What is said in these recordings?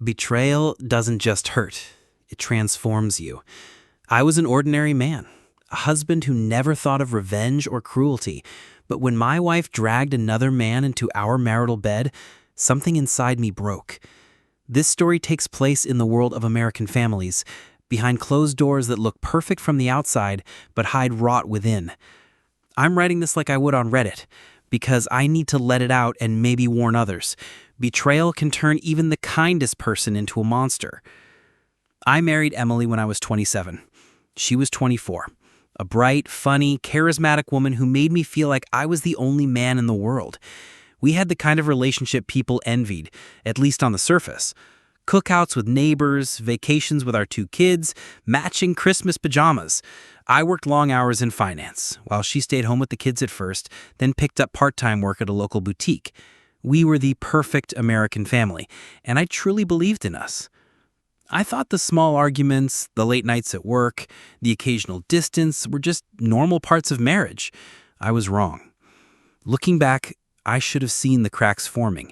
Betrayal doesn't just hurt, it transforms you. I was an ordinary man, a husband who never thought of revenge or cruelty, but when my wife dragged another man into our marital bed, something inside me broke. This story takes place in the world of American families, behind closed doors that look perfect from the outside but hide rot within. I'm writing this like I would on Reddit, because I need to let it out and maybe warn others. Betrayal can turn even the kindest person into a monster. I married Emily when I was 27. She was 24. A bright, funny, charismatic woman who made me feel like I was the only man in the world. We had the kind of relationship people envied, at least on the surface. Cookouts with neighbors, vacations with our 2 kids, matching Christmas pajamas. I worked long hours in finance, while she stayed home with the kids at first, then picked up part-time work at a local boutique. We were the perfect American family, and I truly believed in us. I thought the small arguments, the late nights at work, the occasional distance were just normal parts of marriage. I was wrong. Looking back, I should have seen the cracks forming.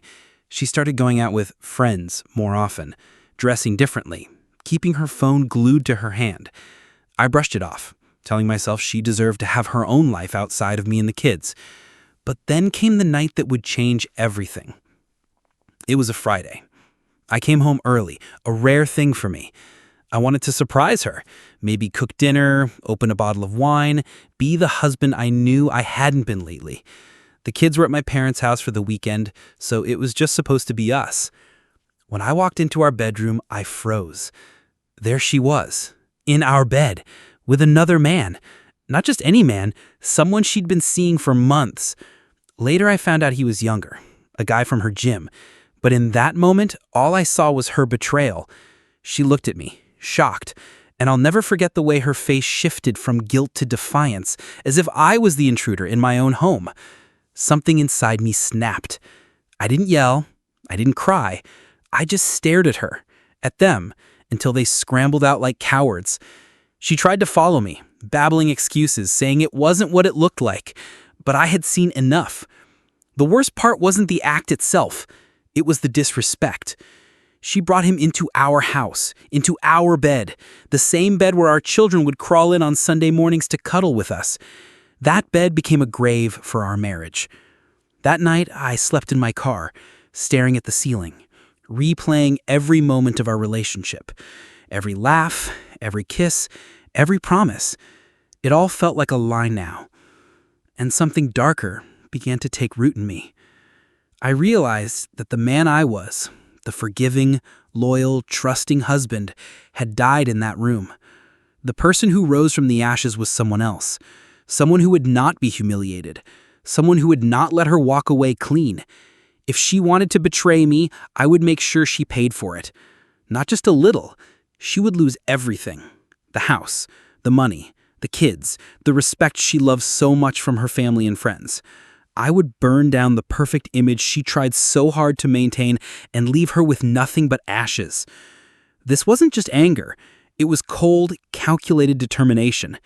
She started going out with friends more often, dressing differently, keeping her phone glued to her hand. I brushed it off, telling myself she deserved to have her own life outside of me and the kids. But then came the night that would change everything. It was a Friday. I came home early, a rare thing for me. I wanted to surprise her, maybe cook dinner, open a bottle of wine, be the husband I knew I hadn't been lately. The kids were at my parents' house for the weekend, so it was just supposed to be us. When I walked into our bedroom, I froze. There she was, in our bed, with another man. Not just any man, someone she'd been seeing for months. Later, I found out he was younger, a guy from her gym. But in that moment, all I saw was her betrayal. She looked at me, shocked, and I'll never forget the way her face shifted from guilt to defiance, as if I was the intruder in my own home. Something inside me snapped. I didn't yell. I didn't cry. I just stared at her, at them, until they scrambled out like cowards. She tried to follow me, babbling excuses, saying it wasn't what it looked like, but I had seen enough. The worst part wasn't the act itself. It was the disrespect. She brought him into our house, into our bed, the same bed where our children would crawl in on Sunday mornings to cuddle with us. That bed became a grave for our marriage. That night, I slept in my car, staring at the ceiling, replaying every moment of our relationship. Every laugh, every kiss, every promise. It all felt like a lie now. And something darker began to take root in me. I realized that the man I was, the forgiving, loyal, trusting husband, had died in that room. The person who rose from the ashes was someone else. Someone who would not be humiliated. Someone who would not let her walk away clean. If she wanted to betray me, I would make sure she paid for it. Not just a little. She would lose everything. The house, the money, the kids, the respect she loved so much from her family and friends. I would burn down the perfect image she tried so hard to maintain and leave her with nothing but ashes. This wasn't just anger. It was cold, calculated determination.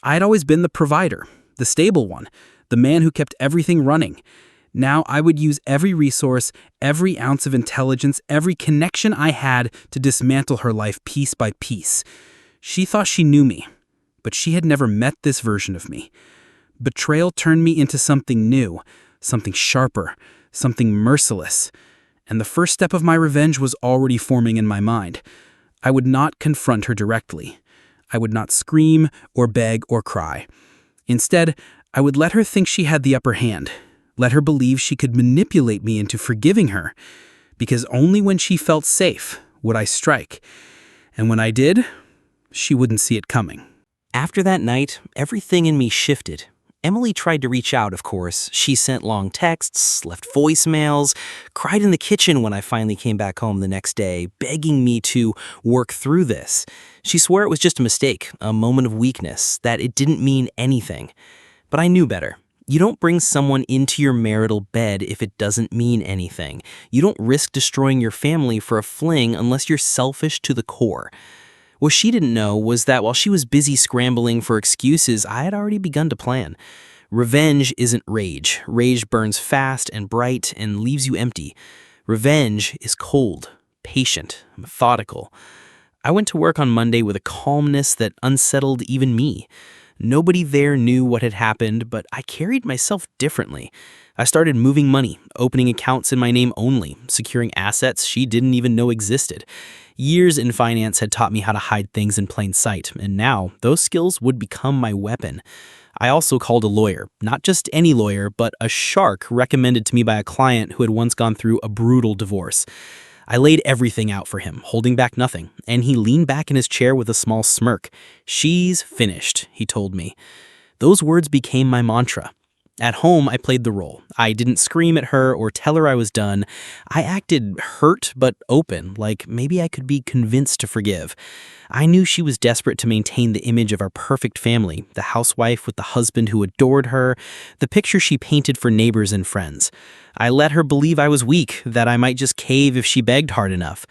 I had always been the provider, the stable one, the man who kept everything running. Now I would use every resource, every ounce of intelligence, every connection I had to dismantle her life piece by piece. She thought she knew me, but she had never met this version of me. Betrayal turned me into something new, something sharper, something merciless. And the first step of my revenge was already forming in my mind. I would not confront her directly. I would not scream or beg or cry. Instead, I would let her think she had the upper hand, let her believe she could manipulate me into forgiving her, because only when she felt safe would I strike. And when I did, she wouldn't see it coming. After that night, everything in me shifted. Emily tried to reach out, of course. She sent long texts, left voicemails, cried in the kitchen when I finally came back home the next day, begging me to work through this. She swore it was just a mistake, a moment of weakness, that it didn't mean anything. But I knew better. You don't bring someone into your marital bed if it doesn't mean anything. You don't risk destroying your family for a fling unless you're selfish to the core. What she didn't know was that while she was busy scrambling for excuses, I had already begun to plan. Revenge isn't rage. Rage burns fast and bright and leaves you empty. Revenge is cold, patient, methodical. I went to work on Monday with a calmness that unsettled even me. Nobody there knew what had happened, but I carried myself differently. I started moving money, opening accounts in my name only, securing assets she didn't even know existed. Years in finance had taught me how to hide things in plain sight, and now those skills would become my weapon. I also called a lawyer, not just any lawyer, but a shark recommended to me by a client who had once gone through a brutal divorce. I laid everything out for him, holding back nothing, and he leaned back in his chair with a small smirk. "She's finished," he told me. Those words became my mantra. At home, I played the role. I didn't scream at her or tell her I was done. I acted hurt but open, like maybe I could be convinced to forgive. I knew she was desperate to maintain the image of our perfect family, the housewife with the husband who adored her, the picture she painted for neighbors and friends. I let her believe I was weak, that I might just cave if she begged hard enough.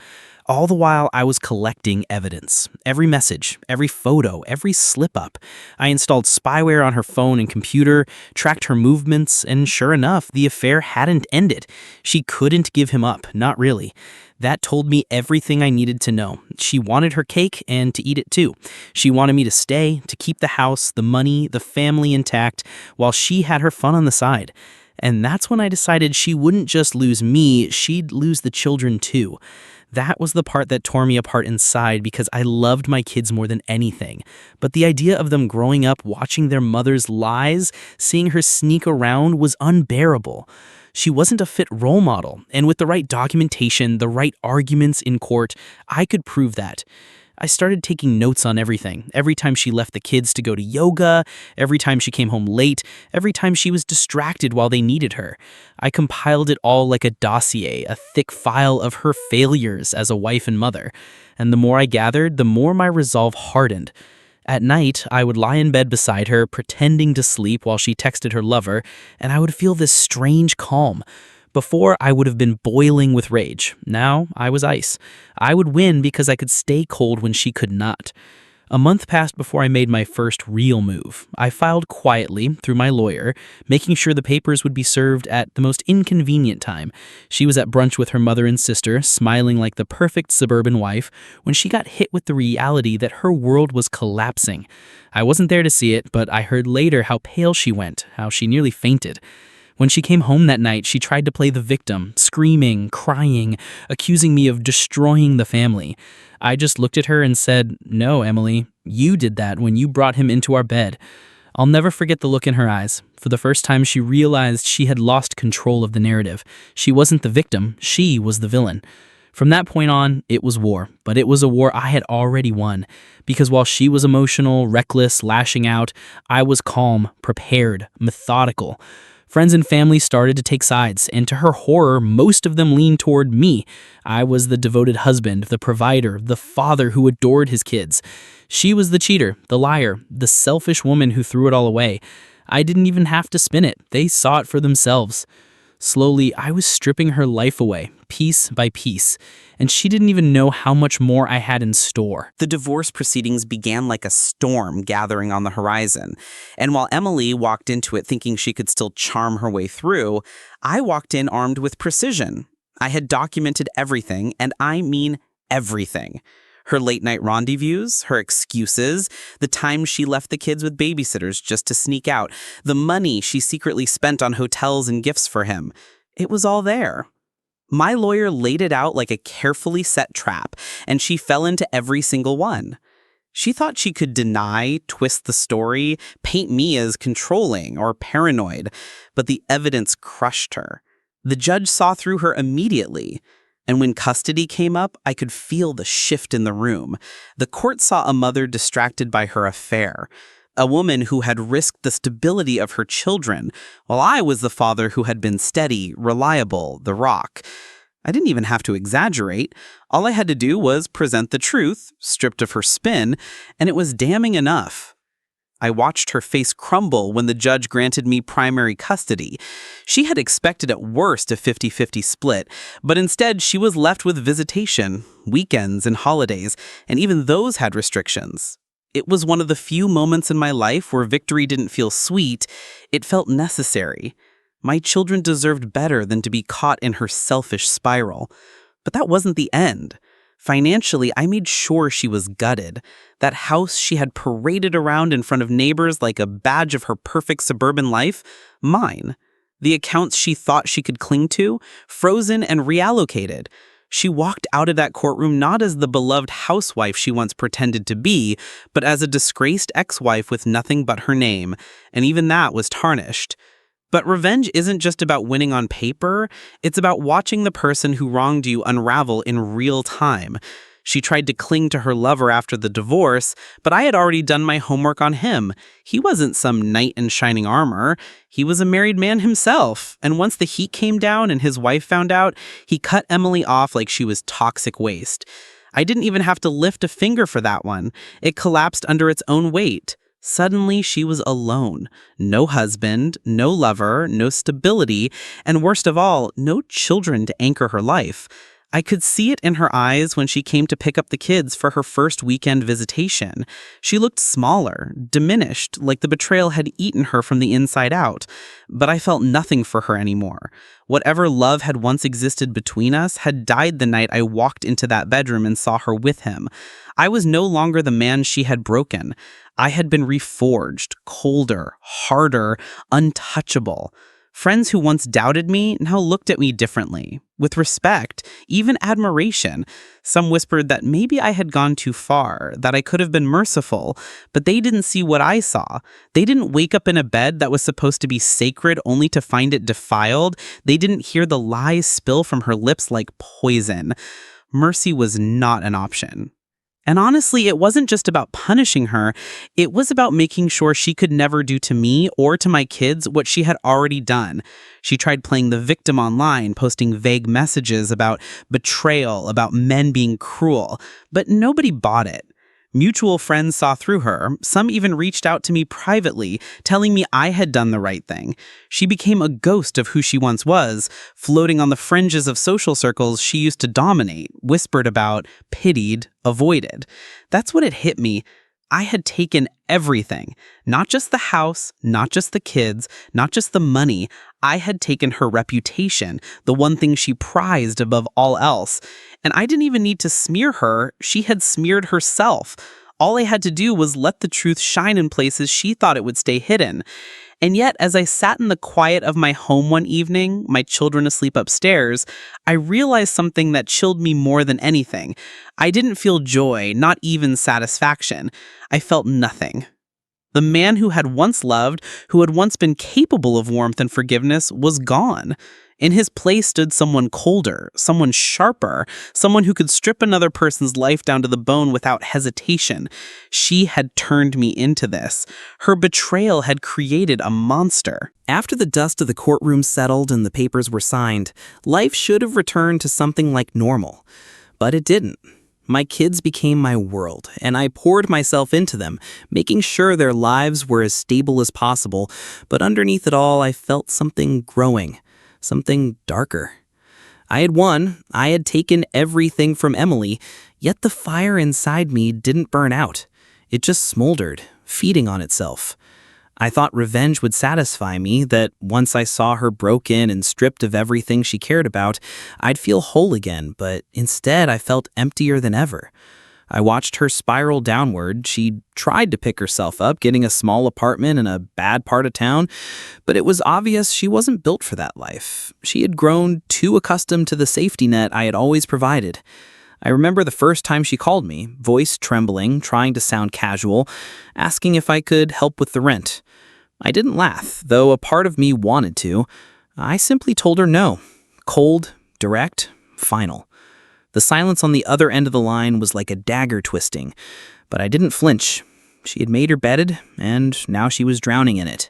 All the while, I was collecting evidence. Every message, every photo, every slip-up. I installed spyware on her phone and computer, tracked her movements, and sure enough, the affair hadn't ended. She couldn't give him up, not really. That told me everything I needed to know. She wanted her cake and to eat it too. She wanted me to stay, to keep the house, the money, the family intact, while she had her fun on the side. And that's when I decided she wouldn't just lose me, she'd lose the children too. That was the part that tore me apart inside because I loved my kids more than anything. But the idea of them growing up watching their mother's lies, seeing her sneak around, was unbearable. She wasn't a fit role model, and with the right documentation, the right arguments in court, I could prove that. I started taking notes on everything. Every time she left the kids to go to yoga, every time she came home late, every time she was distracted while they needed her. I compiled it all like a dossier, a thick file of her failures as a wife and mother. And the more I gathered, the more my resolve hardened. At night, I would lie in bed beside her, pretending to sleep while she texted her lover, and I would feel this strange calm. Before, I would have been boiling with rage. Now, I was ice. I would win because I could stay cold when she could not. A month passed before I made my first real move. I filed quietly through my lawyer, making sure the papers would be served at the most inconvenient time. She was at brunch with her mother and sister, smiling like the perfect suburban wife, when she got hit with the reality that her world was collapsing. I wasn't there to see it, but I heard later how pale she went, how she nearly fainted. When she came home that night, she tried to play the victim, screaming, crying, accusing me of destroying the family. I just looked at her and said, "No, Emily, you did that when you brought him into our bed." I'll never forget the look in her eyes. For the first time, she realized she had lost control of the narrative. She wasn't the victim, she was the villain. From that point on, it was war, but it was a war I had already won. Because while she was emotional, reckless, lashing out, I was calm, prepared, methodical. Friends and family started to take sides, and to her horror, most of them leaned toward me. I was the devoted husband, the provider, the father who adored his kids. She was the cheater, the liar, the selfish woman who threw it all away. I didn't even have to spin it. They saw it for themselves. Slowly, I was stripping her life away, piece by piece, and she didn't even know how much more I had in store. The divorce proceedings began like a storm gathering on the horizon, and while Emily walked into it thinking she could still charm her way through, I walked in armed with precision. I had documented everything, and I mean everything. Her late-night rendezvous, her excuses, the time she left the kids with babysitters just to sneak out, the money she secretly spent on hotels and gifts for him. It was all there. My lawyer laid it out like a carefully set trap, and she fell into every single one. She thought she could deny, twist the story, paint me as controlling or paranoid, but the evidence crushed her. The judge saw through her immediately. And when custody came up, I could feel the shift in the room. The court saw a mother distracted by her affair, a woman who had risked the stability of her children, while I was the father who had been steady, reliable, the rock. I didn't even have to exaggerate. All I had to do was present the truth, stripped of her spin, and it was damning enough. I watched her face crumble when the judge granted me primary custody. She had expected at worst a 50-50 split, but instead she was left with visitation, weekends, and holidays, and even those had restrictions. It was one of the few moments in my life where victory didn't feel sweet, it felt necessary. My children deserved better than to be caught in her selfish spiral. But that wasn't the end. Financially, I made sure she was gutted. That house she had paraded around in front of neighbors like a badge of her perfect suburban life, mine. The accounts she thought she could cling to, frozen and reallocated. She walked out of that courtroom not as the beloved housewife she once pretended to be, but as a disgraced ex-wife with nothing but her name, and even that was tarnished. But revenge isn't just about winning on paper, it's about watching the person who wronged you unravel in real time. She tried to cling to her lover after the divorce, but I had already done my homework on him. He wasn't some knight in shining armor. He was a married man himself, and once the heat came down and his wife found out, he cut Emily off like she was toxic waste. I didn't even have to lift a finger for that one. It collapsed under its own weight. Suddenly, she was alone. No husband, no lover, no stability, and worst of all, no children to anchor her life. I could see it in her eyes when she came to pick up the kids for her first weekend visitation. She looked smaller, diminished, like the betrayal had eaten her from the inside out. But I felt nothing for her anymore. Whatever love had once existed between us had died the night I walked into that bedroom and saw her with him. I was no longer the man she had broken. I had been reforged, colder, harder, untouchable. Friends who once doubted me now looked at me differently, with respect, even admiration. Some whispered that maybe I had gone too far, that I could have been merciful, but they didn't see what I saw. They didn't wake up in a bed that was supposed to be sacred only to find it defiled. They didn't hear the lies spill from her lips like poison. Mercy was not an option. And honestly, it wasn't just about punishing her, it was about making sure she could never do to me or to my kids what she had already done. She tried playing the victim online, posting vague messages about betrayal, about men being cruel, but nobody bought it. Mutual friends saw through her. Some even reached out to me privately, telling me I had done the right thing. She became a ghost of who she once was, floating on the fringes of social circles she used to dominate, whispered about, pitied, avoided. That's what it hit me. I had taken everything. Not just the house, not just the kids, not just the money. I had taken her reputation, the one thing she prized above all else. And I didn't even need to smear her. She had smeared herself. All I had to do was let the truth shine in places she thought it would stay hidden. And yet, as I sat in the quiet of my home one evening, my children asleep upstairs, I realized something that chilled me more than anything. I didn't feel joy, not even satisfaction. I felt nothing. The man who had once loved, who had once been capable of warmth and forgiveness, was gone. In his place stood someone colder, someone sharper, someone who could strip another person's life down to the bone without hesitation. She had turned me into this. Her betrayal had created a monster. After the dust of the courtroom settled and the papers were signed, life should have returned to something like normal. But it didn't. My kids became my world, and I poured myself into them, making sure their lives were as stable as possible, but underneath it all I felt something growing, something darker. I had won, I had taken everything from Emily, yet the fire inside me didn't burn out. It just smoldered, feeding on itself. I thought revenge would satisfy me, that once I saw her broken and stripped of everything she cared about, I'd feel whole again, but instead I felt emptier than ever. I watched her spiral downward. She tried to pick herself up, getting a small apartment in a bad part of town, but it was obvious she wasn't built for that life. She had grown too accustomed to the safety net I had always provided. I remember the first time she called me, voice trembling, trying to sound casual, asking if I could help with the rent. I didn't laugh, though a part of me wanted to. I simply told her no. Cold, direct, final. The silence on the other end of the line was like a dagger twisting, but I didn't flinch. She had made her bedded, and now she was drowning in it.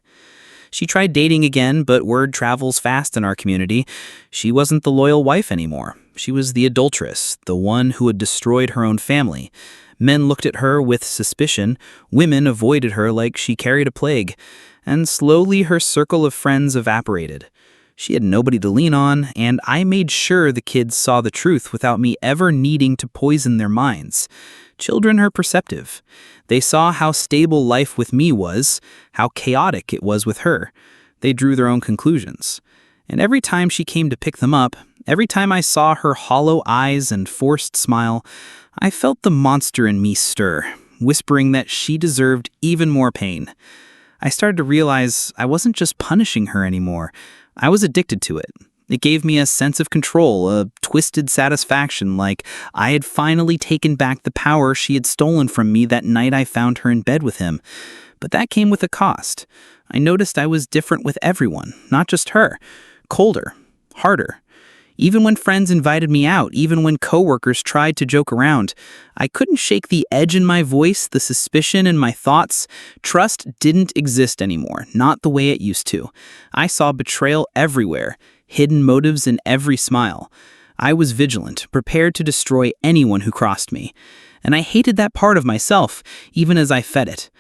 She tried dating again, but word travels fast in our community. She wasn't the loyal wife anymore. She was the adulteress, the one who had destroyed her own family. Men looked at her with suspicion. Women avoided her like she carried a plague. And slowly her circle of friends evaporated. She had nobody to lean on, and I made sure the kids saw the truth without me ever needing to poison their minds. Children are perceptive. They saw how stable life with me was, how chaotic it was with her. They drew their own conclusions. And every time she came to pick them up, Every time I saw her hollow eyes and forced smile, I felt the monster in me stir, whispering that she deserved even more pain. I started to realize I wasn't just punishing her anymore. I was addicted to it. It gave me a sense of control, a twisted satisfaction, like I had finally taken back the power she had stolen from me that night I found her in bed with him. But that came with a cost. I noticed I was different with everyone, not just her. Colder, harder. Even when friends invited me out, even when coworkers tried to joke around, I couldn't shake the edge in my voice, the suspicion in my thoughts. Trust didn't exist anymore, not the way it used to. I saw betrayal everywhere, hidden motives in every smile. I was vigilant, prepared to destroy anyone who crossed me. And I hated that part of myself, even as I fed it.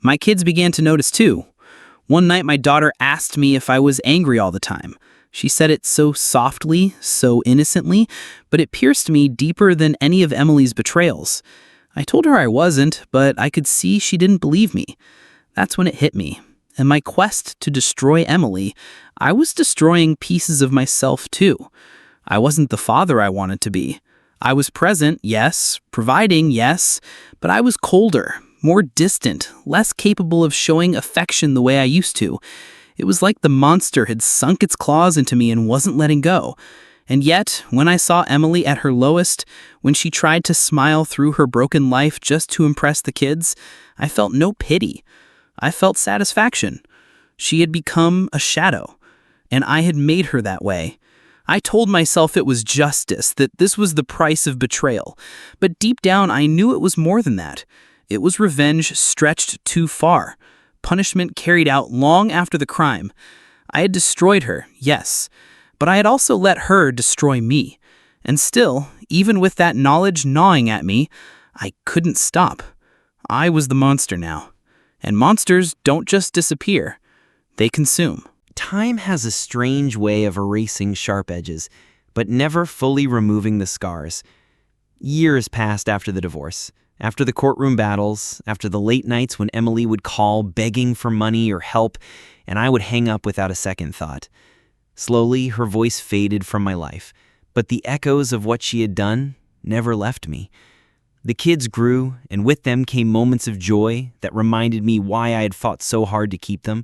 My kids began to notice too. One night my daughter asked me if I was angry all the time. She said it so softly, so innocently, but it pierced me deeper than any of Emily's betrayals. I told her I wasn't, but I could see she didn't believe me. That's when it hit me. In my quest to destroy Emily, I was destroying pieces of myself too. I wasn't the father I wanted to be. I was present, yes, providing, yes, but I was colder, more distant, less capable of showing affection the way I used to. It was like the monster had sunk its claws into me and wasn't letting go. And yet, when I saw Emily at her lowest, when she tried to smile through her broken life just to impress the kids, I felt no pity. I felt satisfaction. She had become a shadow, and I had made her that way. I told myself it was justice, that this was the price of betrayal. But deep down, I knew it was more than that. It was revenge stretched too far. Punishment carried out long after the crime. I had destroyed her, yes, but I had also let her destroy me. And still, even with that knowledge gnawing at me, I couldn't stop. I was the monster now. And monsters don't just disappear, they consume. Time has a strange way of erasing sharp edges, but never fully removing the scars. Years passed after the divorce. After the courtroom battles, after the late nights when Emily would call begging for money or help, and I would hang up without a second thought. Slowly, her voice faded from my life, but the echoes of what she had done never left me. The kids grew, and with them came moments of joy that reminded me why I had fought so hard to keep them.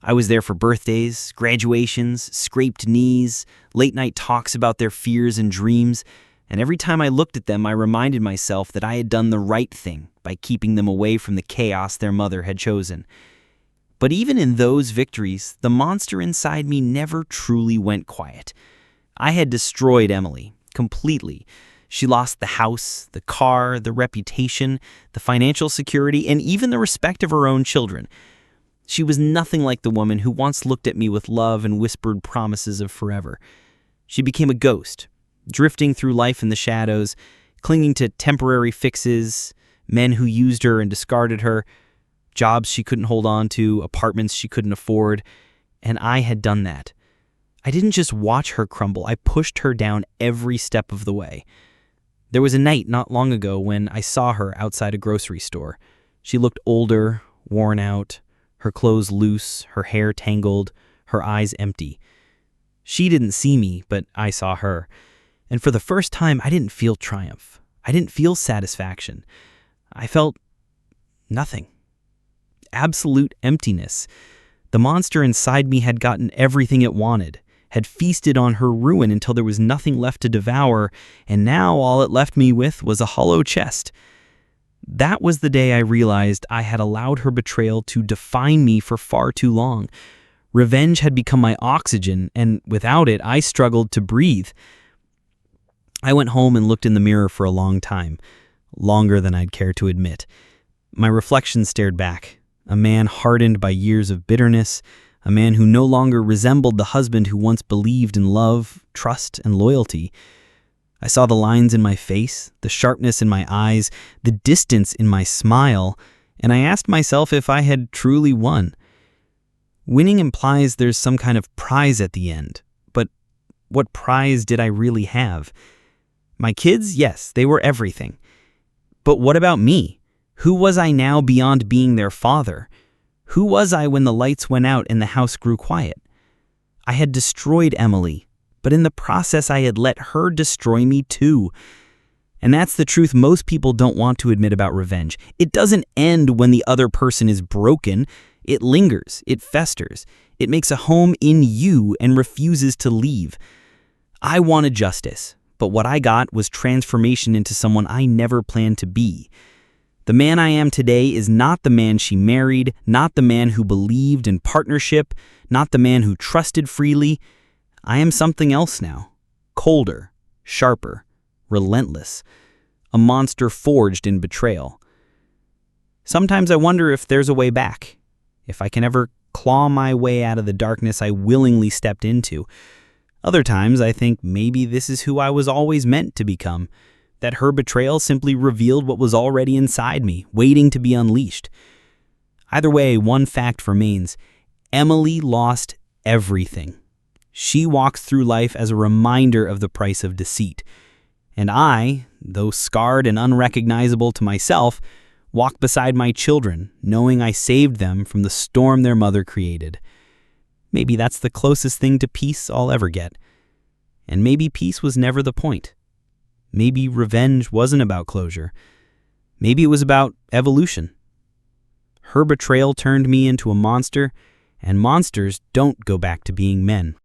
I was there for birthdays, graduations, scraped knees, late-night talks about their fears and dreams, and every time I looked at them, I reminded myself that I had done the right thing by keeping them away from the chaos their mother had chosen. But even in those victories, the monster inside me never truly went quiet. I had destroyed Emily completely. She lost the house, the car, the reputation, the financial security, and even the respect of her own children. She was nothing like the woman who once looked at me with love and whispered promises of forever. She became a ghost, drifting through life in the shadows, clinging to temporary fixes, men who used her and discarded her, jobs she couldn't hold on to, apartments she couldn't afford, and I had done that. I didn't just watch her crumble, I pushed her down every step of the way. There was a night not long ago when I saw her outside a grocery store. She looked older, worn out, her clothes loose, her hair tangled, her eyes empty. She didn't see me, but I saw her. And for the first time, I didn't feel triumph. I didn't feel satisfaction. I felt nothing. Absolute emptiness. The monster inside me had gotten everything it wanted, had feasted on her ruin until there was nothing left to devour, and now all it left me with was a hollow chest. That was the day I realized I had allowed her betrayal to define me for far too long. Revenge had become my oxygen, and without it, I struggled to breathe. I went home and looked in the mirror for a long time, longer than I'd care to admit. My reflection stared back, a man hardened by years of bitterness, a man who no longer resembled the husband who once believed in love, trust, and loyalty. I saw the lines in my face, the sharpness in my eyes, the distance in my smile, and I asked myself if I had truly won. Winning implies there's some kind of prize at the end, but what prize did I really have? My kids, yes, they were everything. But what about me? Who was I now beyond being their father? Who was I when the lights went out and the house grew quiet? I had destroyed Emily, but in the process I had let her destroy me too. And that's the truth most people don't want to admit about revenge. It doesn't end when the other person is broken. It lingers, it festers, it makes a home in you and refuses to leave. I wanted justice, but what I got was transformation into someone I never planned to be. The man I am today is not the man she married, not the man who believed in partnership, not the man who trusted freely. I am something else now. Colder, sharper, relentless. A monster forged in betrayal. Sometimes I wonder if there's a way back, if I can ever claw my way out of the darkness I willingly stepped into. Other times I think maybe this is who I was always meant to become, that her betrayal simply revealed what was already inside me, waiting to be unleashed. Either way, one fact remains. Emily lost everything. She walks through life as a reminder of the price of deceit. And I, though scarred and unrecognizable to myself, walk beside my children, knowing I saved them from the storm their mother created. Maybe that's the closest thing to peace I'll ever get. And maybe peace was never the point. Maybe revenge wasn't about closure. Maybe it was about evolution. Her betrayal turned me into a monster, and monsters don't go back to being men.